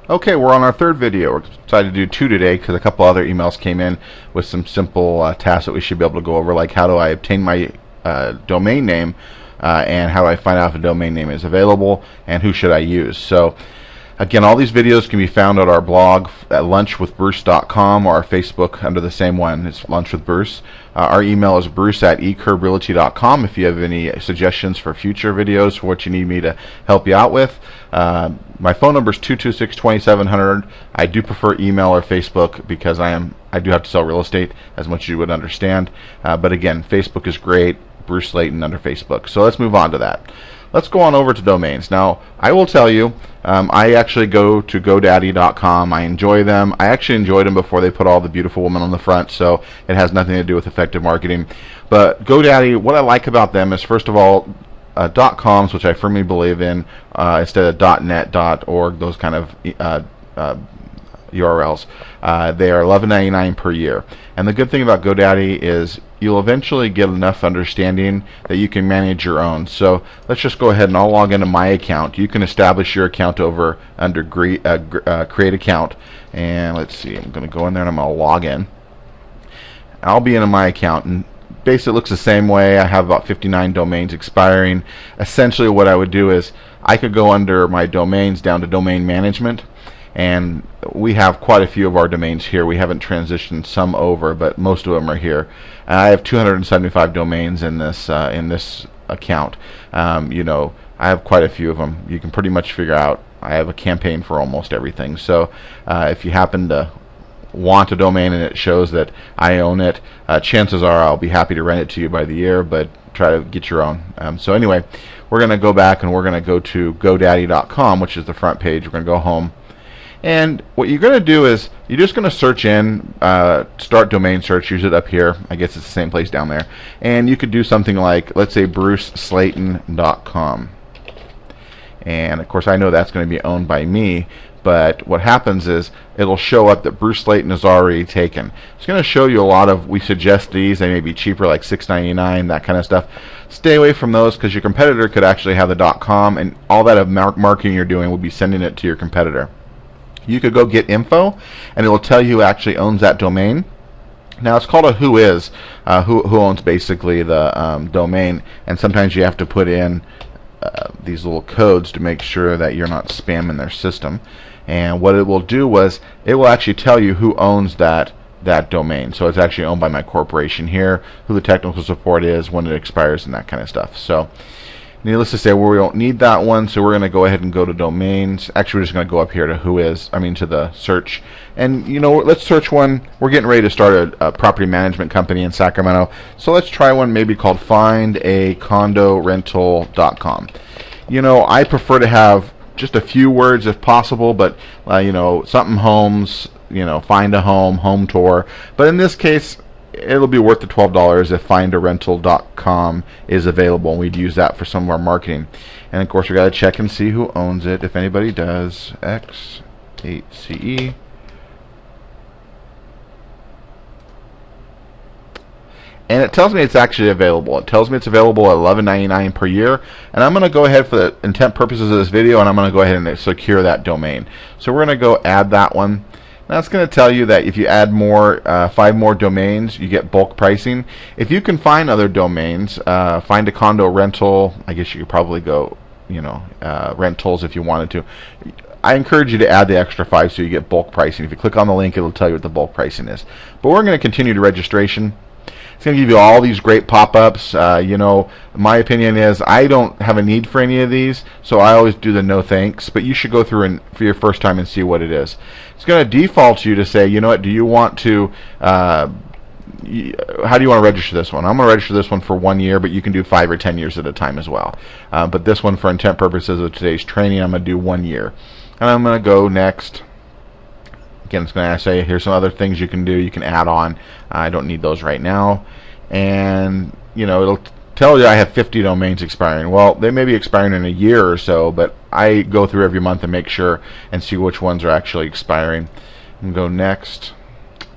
Okay, we're on our third video. We're decided to do two today because a couple other emails came in with some simple tasks that we should be able to go over, like how do I obtain my domain name and how do I find out if a domain name is available and who should I use. So again, all these videos can be found at our blog at lunchwithbruce.com or our Facebook under the same one. It's Lunch with Bruce. Our email is bruce@ecurbrealty.com if you have any suggestions for future videos for what you need me to help you out with. My phone number is 226-2700. I do prefer email or Facebook because I do have to sell real estate, as much as you would understand. But again, Facebook is great. Bruce Slayton under Facebook. So let's move on to that. Let's go on over to domains. Now, I will tell you, I actually go to GoDaddy.com. I enjoy them. I actually enjoyed them before they put all the beautiful women on the front, so it has nothing to do with effective marketing. But GoDaddy, what I like about them is, first of all, .coms, which I firmly believe in, instead of .net, .org, those kind of URLs. They are $11.99 per year. And the good thing about GoDaddy is you'll eventually get enough understanding that you can manage your own. So let's just go ahead and I'll log into my account. You can establish your account over under create account. And let's see, I'm going to go in there and I'm going to log in. I'll be in my account, and basically it looks the same way. I have about 59 domains expiring. Essentially what I would do is I could go under my domains down to domain management, and we have quite a few of our domains here. We haven't transitioned some over, but most of them are here. And I have 275 domains in this account. You know, I have quite a few of them. You can pretty much figure out I have a campaign for almost everything. So if you happen to want a domain and it shows that I own it, chances are I'll be happy to rent it to you by the year, but try to get your own. So anyway, we're going to go back and we're going to go to GoDaddy.com, which is the front page. We're going to go home. And what you're going to do is you're just going to search in, start domain search, use it up here. I guess it's the same place down there. And you could do something like, let's say, bruceslayton.com. And of course I know that's going to be owned by me, but what happens is it'll show up that Bruce Slayton is already taken. It's going to show you a lot of, we suggest these, they may be cheaper, like $6.99, that kind of stuff. Stay away from those because your competitor could actually have the .com, and all that marketing you're doing will be sending it to your competitor. You could go get info, and it will tell you who actually owns that domain. Now it's called a who is, who owns basically the domain, and sometimes you have to put in these little codes to make sure that you're not spamming their system. And what it will do is it will actually tell you who owns that domain. So it's actually owned by my corporation here, who the technical support is, when it expires, and that kind of stuff. So needless to say, we don't need that one, so we're going to go ahead and go to domains. Actually, we're just going to go up here to to the search. And you know, let's search one. We're getting ready to start a property management company in Sacramento, so let's try one maybe called findacondorental.com. You know, I prefer to have just a few words if possible, but you know, something homes, you know, find a home, home tour. But in this case, it'll be worth the $12 if findarental.com is available, and we'd use that for some of our marketing. And of course we got to check and see who owns it, if anybody does. X8CE. And it tells me it's actually available. It tells me it's available at $11.99 per year. And I'm going to go ahead, for the intent purposes of this video, and I'm going to go ahead and secure that domain. So we're going to go add that one. Now it's going to tell you that if you add more, 5 more domains, you get bulk pricing. If you can find other domains, find a condo rental. I guess you could probably go, you know, rentals if you wanted to. I encourage you to add the extra 5 so you get bulk pricing. If you click on the link, it'll tell you what the bulk pricing is. But we're going to continue to registration. It's going to give you all these great pop-ups. You know, my opinion is I don't have a need for any of these, so I always do the no thanks. But you should go through and for your first time and see what it is. It's going to default you to say, you know what, do you want to, how do you want to register this one? I'm going to register this one for 1 year, but you can do 5 or 10 years at a time as well. But this one, for intent purposes of today's training, I'm going to do 1 year. And I'm going to go next. Again, it's going to say here's some other things you can do. You can add on. I don't need those right now. And you know, it'll tell you I have 50 domains expiring. Well, they may be expiring in a year or so, but I go through every month and make sure and see which ones are actually expiring. And go next.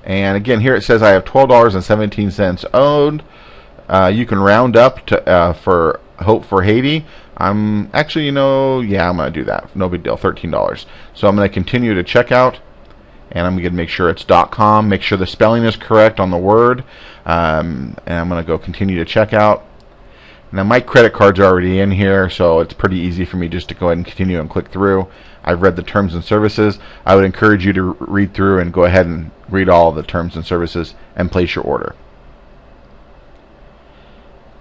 And again, here it says I have $12.17 owed. You can round up to for Hope for Haiti. I'm actually, yeah, I'm going to do that. No big deal, $13. So I'm going to continue to checkout, and I'm going to make sure it's .com. Make sure the spelling is correct on the word, and I'm going to go continue to checkout. Now my credit card's already in here, so it's pretty easy for me just to go ahead and continue and click through. I've read the terms and services. I would encourage you to read through and go ahead and read all the terms and services and place your order.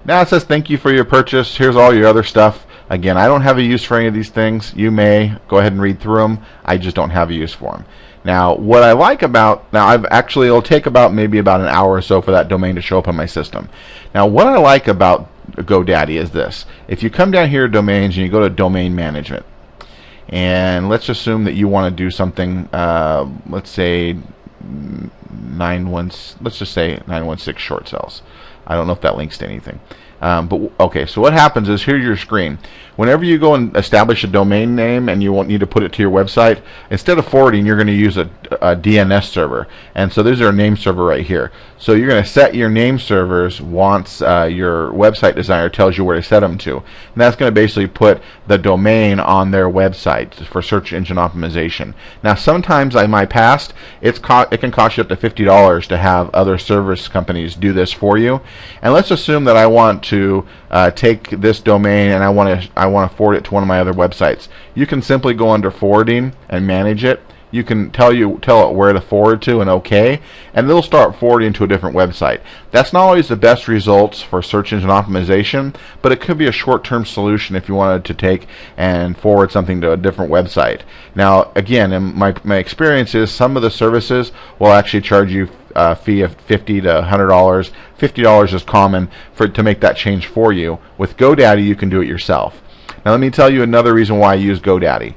Now it says thank you for your purchase. Here's all your other stuff. Again, I don't have a use for any of these things. You may go ahead and read through them. I just don't have a use for them. Now, what I like about, it'll take maybe about an hour or so for that domain to show up on my system. Now, what I like about GoDaddy is this. If you come down here to domains and you go to domain management, and let's assume that you want to do something, let's say 916 short cells. I don't know if that links to anything. But okay, so what happens is, here's your screen. Whenever you go and establish a domain name and you need to put it to your website, instead of forwarding, you're going to use a DNS server. And so there's our name server right here. So you're going to set your name servers once your website designer tells you where to set them to. And that's going to basically put the domain on their website for search engine optimization. Now, sometimes in my past, it can cost you up to $50 to have other service companies do this for you. And let's assume that I want to take this domain and I want to forward it to one of my other websites. You can simply go under forwarding and manage it. You can tell it where to forward to and OK, and it'll start forwarding to a different website. That's not always the best results for search engine optimization, but it could be a short-term solution if you wanted to take and forward something to a different website. Now, again, in my experience is some of the services will actually charge you a fee of $50 to $100. $50 is common to make that change for you. With GoDaddy, you can do it yourself. Now, let me tell you another reason why I use GoDaddy.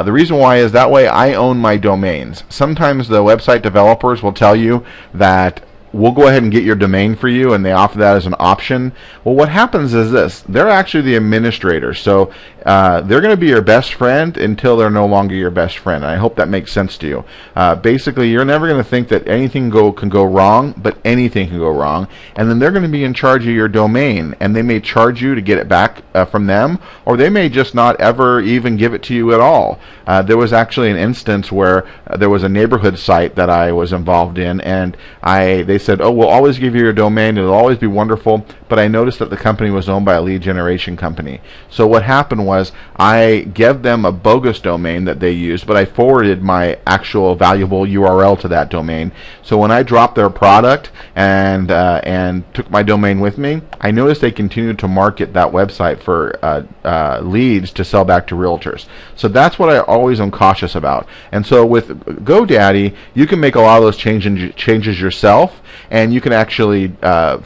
The reason why is that way I own my domains. Sometimes the website developers will tell you that we'll go ahead and get your domain for you, and they offer that as an option. Well, what happens is this. They're actually the administrators, so they're going to be your best friend until they're no longer your best friend. And I hope that makes sense to you. Basically, you're never going to think that anything can go wrong, but anything can go wrong. And then they're going to be in charge of your domain, and they may charge you to get it back from them, or they may just not ever even give it to you at all. There was actually an instance where there was a neighborhood site that I was involved in, and they said, oh, we'll always give you your domain, it'll always be wonderful, but I noticed that the company was owned by a lead generation company. So what happened was I gave them a bogus domain that they used, but I forwarded my actual valuable URL to that domain. So when I dropped their product and took my domain with me, I noticed they continued to market that website for leads to sell back to realtors. So that's what I always am cautious about. And so with GoDaddy, you can make a lot of those changes yourself, and you can actually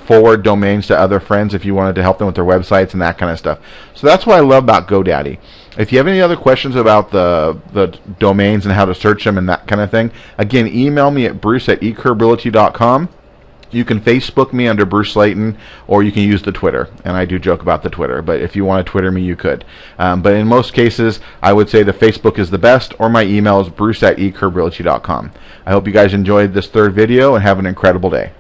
forward domains to other friends if you wanted to help them with their websites and that kind of stuff. So that's what I love about GoDaddy. If you have any other questions about the domains and how to search them and that kind of thing, again, email me at bruce@ecurbrealty.com. You can Facebook me under Bruce Slayton, or you can use the Twitter, and I do joke about the Twitter, but if you want to Twitter me, you could. But in most cases, I would say the Facebook is the best, or my email is bruce@ecurbrealty.com. I hope you guys enjoyed this third video, and have an incredible day.